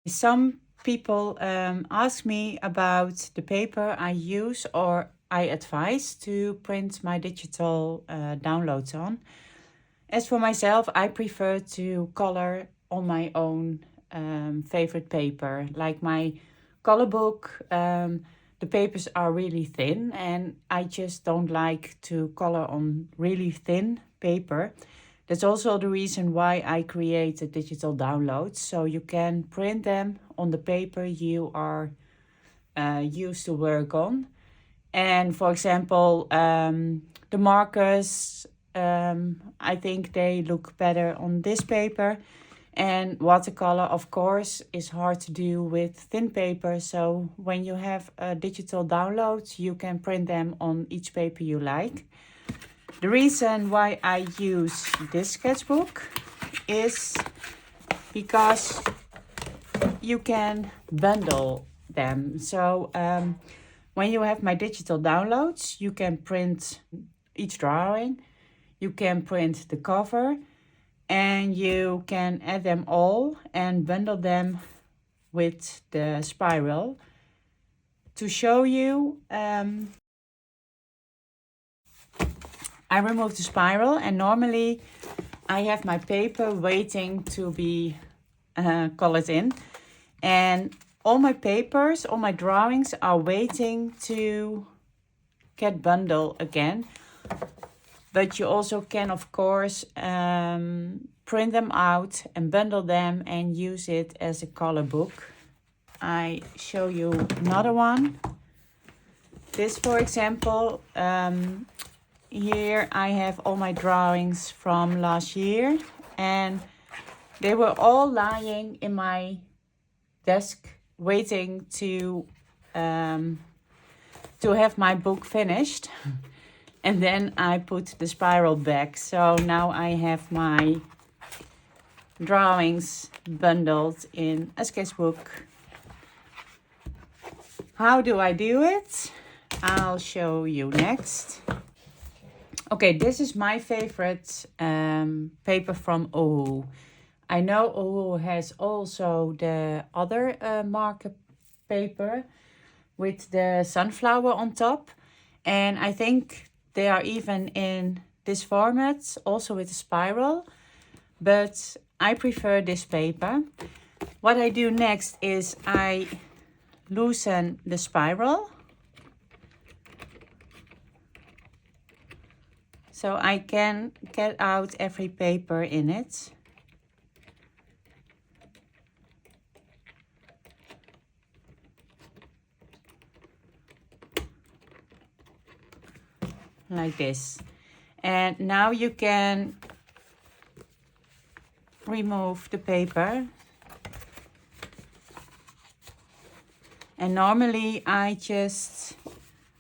Some people ask me about the paper I use or I advise to print my digital downloads on. As for myself, I prefer to color on my own favorite paper. Like my color book, the papers are really thin and I just don't like to color on really thin paper. That's also the reason why I created digital downloads, so you can print them on the paper you are used to work on. And for example, the markers, I think they look better on this paper. And watercolor, of course, is hard to do with thin paper. So when you have a digital download, you can print them on each paper you like. The reason why I use this sketchbook is because you can bundle them. So when you have my digital downloads, you can print each drawing, you can print the cover, and you can add them all and bundle them with the spiral. To show you, I remove the spiral, and normally I have my paper waiting to be colored in. And all my papers, all my drawings are waiting to get bundled again. But you also can, of course, print them out and bundle them and use it as a color book. I show you another one. This, for example, here I have all my drawings from last year, and they were all lying in my desk waiting to have my book finished. And then I put the spiral back. So now I have my drawings bundled in a sketchbook. How do I do it? I'll show you next. Okay, this is my favorite paper from Ohu. I know Ohu has also the other marker paper with the sunflower on top. And I think they are even in this format, also with a spiral. But I prefer this paper. What I do next is I loosen the spiral. So I can get out every paper in it. Like this. And now you can remove the paper. And normally I just...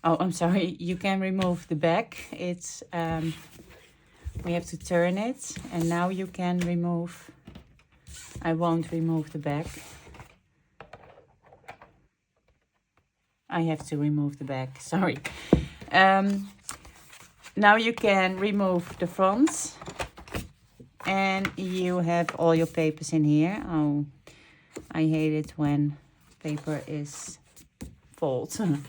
Oh, I'm sorry, you can remove the back. It's we have to turn it, and now you can remove. I won't remove the back. I have to remove the back, sorry. Now you can remove the front, and you have all your papers in here. Oh, I hate it when paper is folded.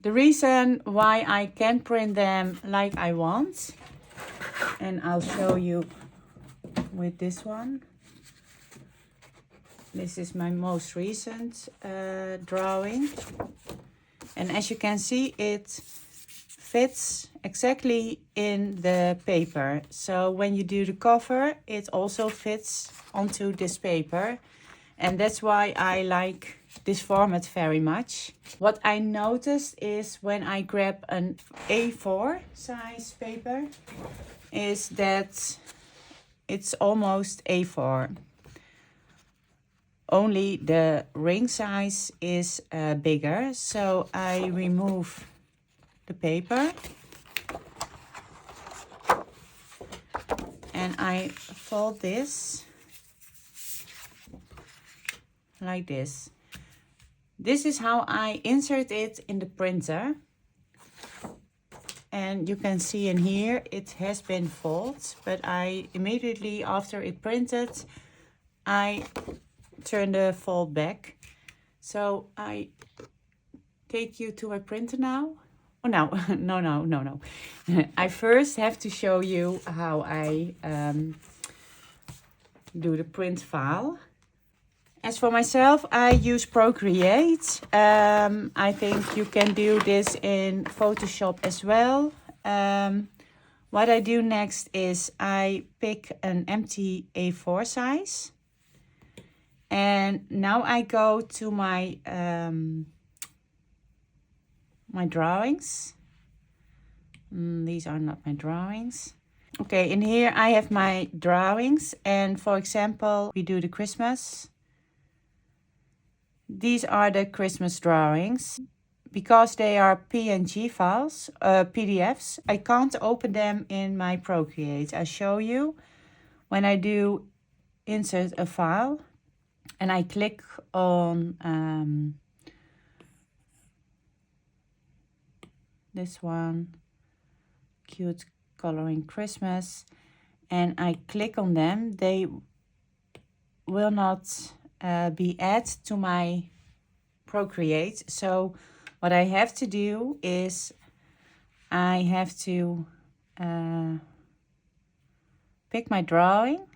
The reason why I can print them like I want, and I'll show you with this one. This is my most recent drawing. And as you can see, it fits exactly in the paper. So when you do the cover, it also fits onto this paper. And that's why I like this format very much. What I noticed is when I grab an A4 size paper, is that it's almost A4. Only the ring size is bigger. So I remove the paper. And I fold this like this. This is how I insert it in the printer. And you can see in here, it has been folded, but I immediately after it printed, I turn the fold back. So I take you to my printer now. Oh, no, no. I first have to show you how I do the print file. As for myself, I use Procreate. I think you can do this in Photoshop as well. What I do next is I pick an empty A4 size. And now I go to my my drawings. These are not my drawings. Okay, in here I have my drawings. And for example, we do the Christmas. These are the Christmas drawings. Because they are PNG files, PDFs, I can't open them in my Procreate. I show you when I do insert a file and I click on this one, cute coloring Christmas, and I click on them, they will not be added to my Procreate. So what I have to do is I have to pick my drawing.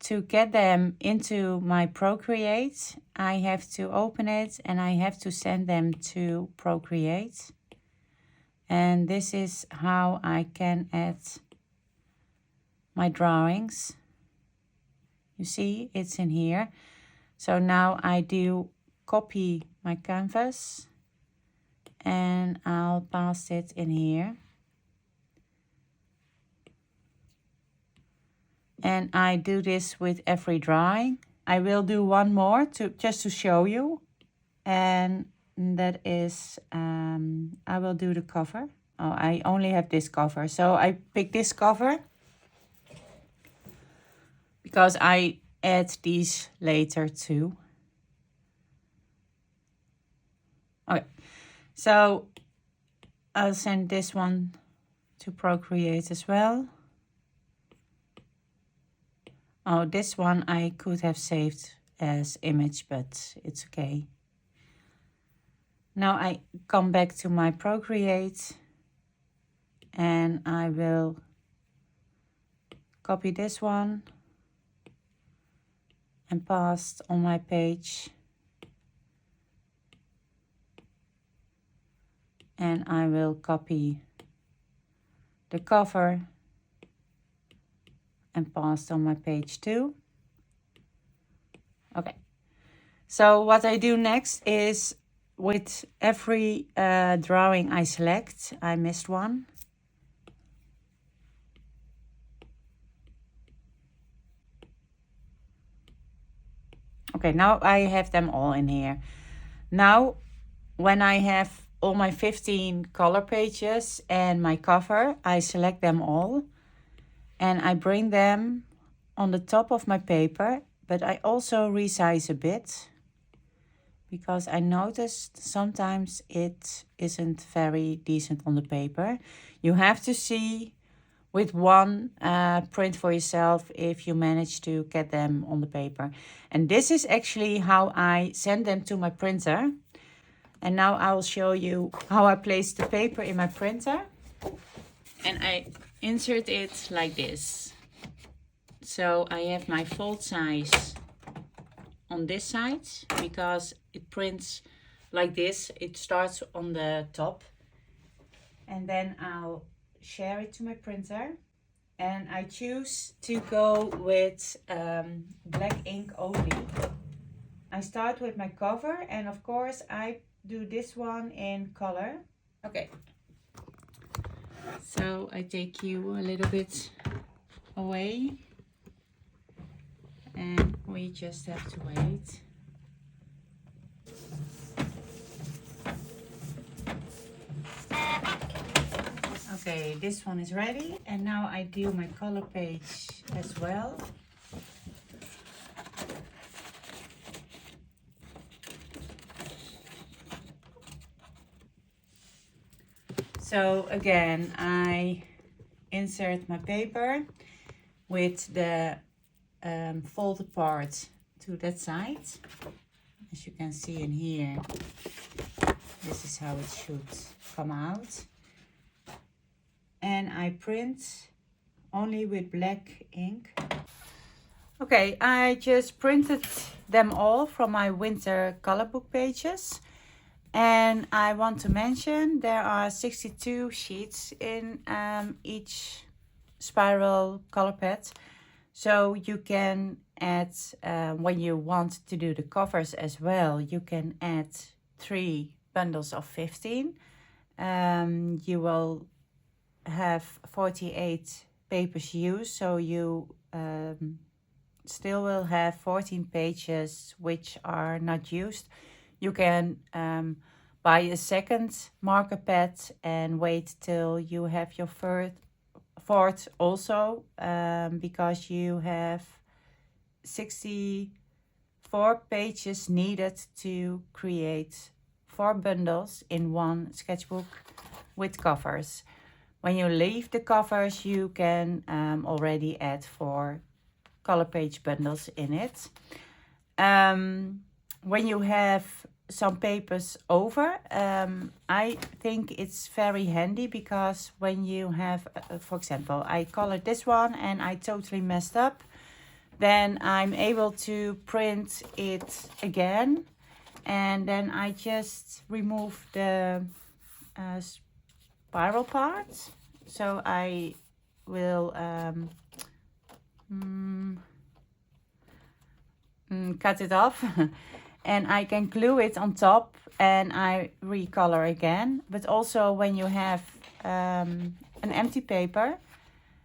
To get them into my Procreate, I have to open it and I have to send them to Procreate. And this is how I can add my drawings. You see, it's in here. So now I do copy my canvas and I'll paste it in here. And I do this with every drawing. I will do one more just to show you. And that is, I will do the cover. Oh, I only have this cover. So I pick this cover because I add these later too. Okay, so I'll send this one to Procreate as well. Oh, this one I could have saved as image, but it's okay. Now I come back to my Procreate and I will copy this one and paste on my page. And I will copy the cover and paste on my page too. Okay, so what I do next is with every drawing I select, I missed one. Okay, now I have them all in here. Now, when I have all my 15 color pages and my cover, I select them all and I bring them on the top of my paper, but I also resize a bit because I noticed sometimes it isn't very decent on the paper. You have to see with one print for yourself if you manage to get them on the paper. And this is actually how I send them to my printer. And now I will show you how I place the paper in my printer. And I insert it like this. So I have my fold size on this side because it prints like this. It starts on the top. And then I'll share it to my printer. And I choose to go with black ink only. I start with my cover and of course I do this one in color. Okay, so I take you a little bit away and we just have to wait. Okay, this one is ready and now I do my color page as well. So again, I insert my paper with the folded part to that side. As you can see in here, this is how it should come out. And I print only with black ink. Okay, I just printed them all from my winter color book pages. And I want to mention there are 62 sheets in each spiral color pad. So you can add, when you want to do the covers as well, you can add 3 bundles of 15. You will have 48 papers used, so you still will have 14 pages which are not used. You can buy a second marker pad and wait till you have your fourth also, because you have 64 pages needed to create 4 bundles in one sketchbook with covers. When you leave the covers, you can already add 4 color page bundles in it. When you have some papers over, I think it's very handy, because when you have, for example, I colored this one and I totally messed up, then I'm able to print it again, and then I just remove the spiral part. So I will cut it off and I can glue it on top and I recolor again. But also when you have an empty paper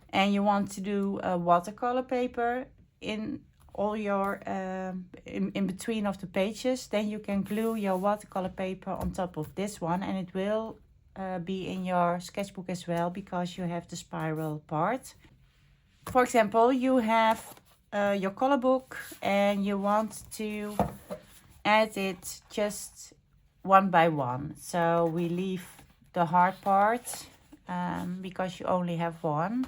and you want to do a watercolor paper in all your in between of the pages, then you can glue your watercolor paper on top of this one, and it will be in your sketchbook as well, because you have the spiral part. For example, you have your color book and you want to add it just one by one. So we leave the hard part because you only have one.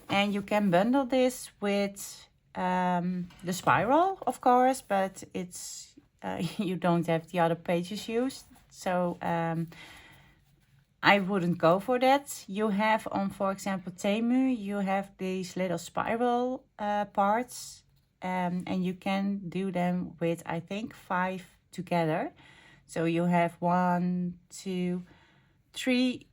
And you can bundle this with the spiral, of course, but it's you don't have the other pages used. So I wouldn't go for that. You have on, for example, Temu, you have these little spiral parts, and you can do them with, I think, 5 together. So you have 1, 2, 3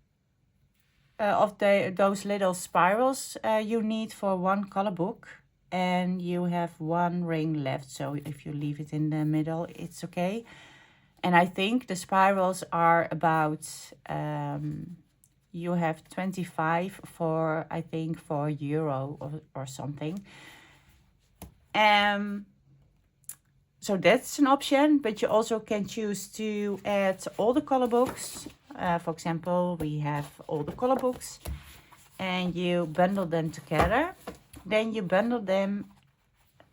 of those little spirals you need for one color book, and you have 1 ring left. So if you leave it in the middle, it's okay. And I think the spirals are about, you have 25 for, I think, for €4 or something. So that's an option, but you also can choose to add all the color books. For example, we have all the color books and you bundle them together. Then you bundle them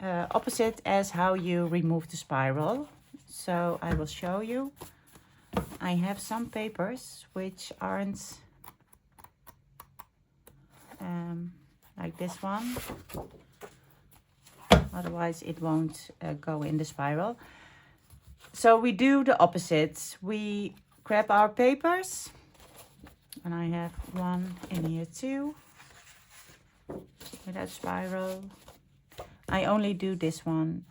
opposite as how you remove the spiral. So I will show you. I have some papers which aren't like this one. Otherwise it won't go in the spiral. So we do the opposite. We grab our papers, and I have one in here too, without spiral. I only do this one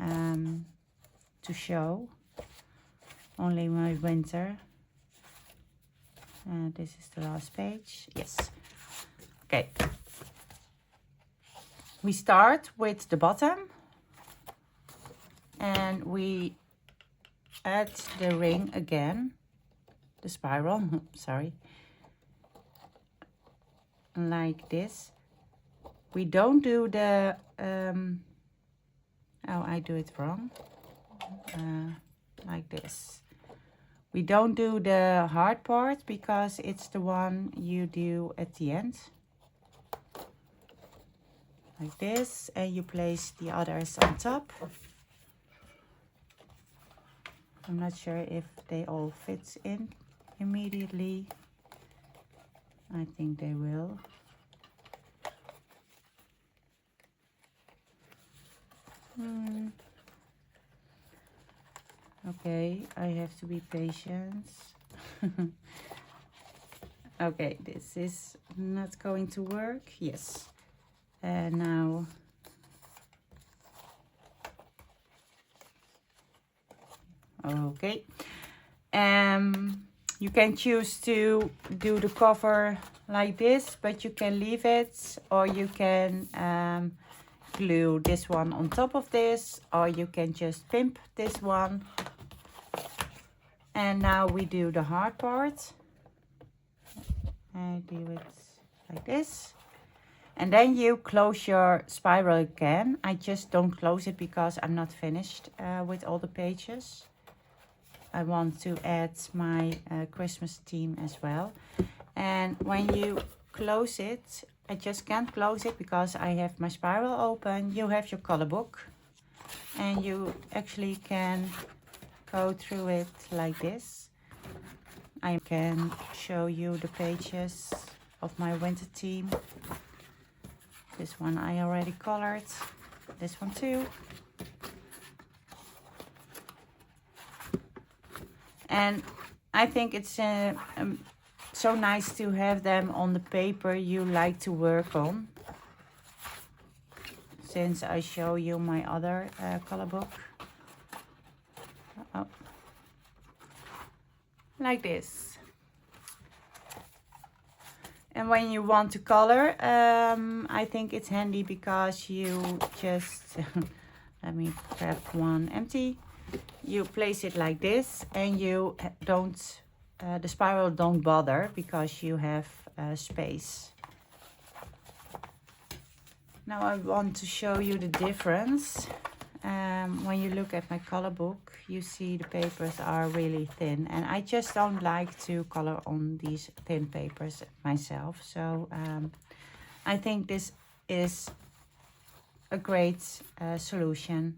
to show. Only my winter. This is the last page. Yes. Okay. We start with the bottom and we add the ring again, the spiral, sorry, like this. We don't do the, oh, I do it wrong, like this. We don't do the hard part because it's the one you do at the end. Like this, and you place the others on top. I'm not sure if they all fit in immediately. I think they will. Okay, I have to be patient. Okay, this is not going to work. Yes. And now okay. You can choose to do the cover like this, but you can leave it, or you can glue this one on top of this, or you can just pimp this one. And now we do the hard part. I do it like this. And then you close your spiral again. I just don't close it because I'm not finished with all the pages. I want to add my Christmas theme as well. And when you close it, I just can't close it because I have my spiral open. You have your color book and you actually can go through it like this. I can show you the pages of my winter theme. This one I already colored, this one too. And I think it's so nice to have them on the paper you like to work on. Since I show you my other color book. Oh. Like this. And when you want to color, I think it's handy because you just, let me grab one empty. You place it like this and you don't, the spiral don't bother because you have space. Now I want to show you the difference. When you look at my color book, you see the papers are really thin, and I just don't like to color on these thin papers myself. So I think this is a great solution.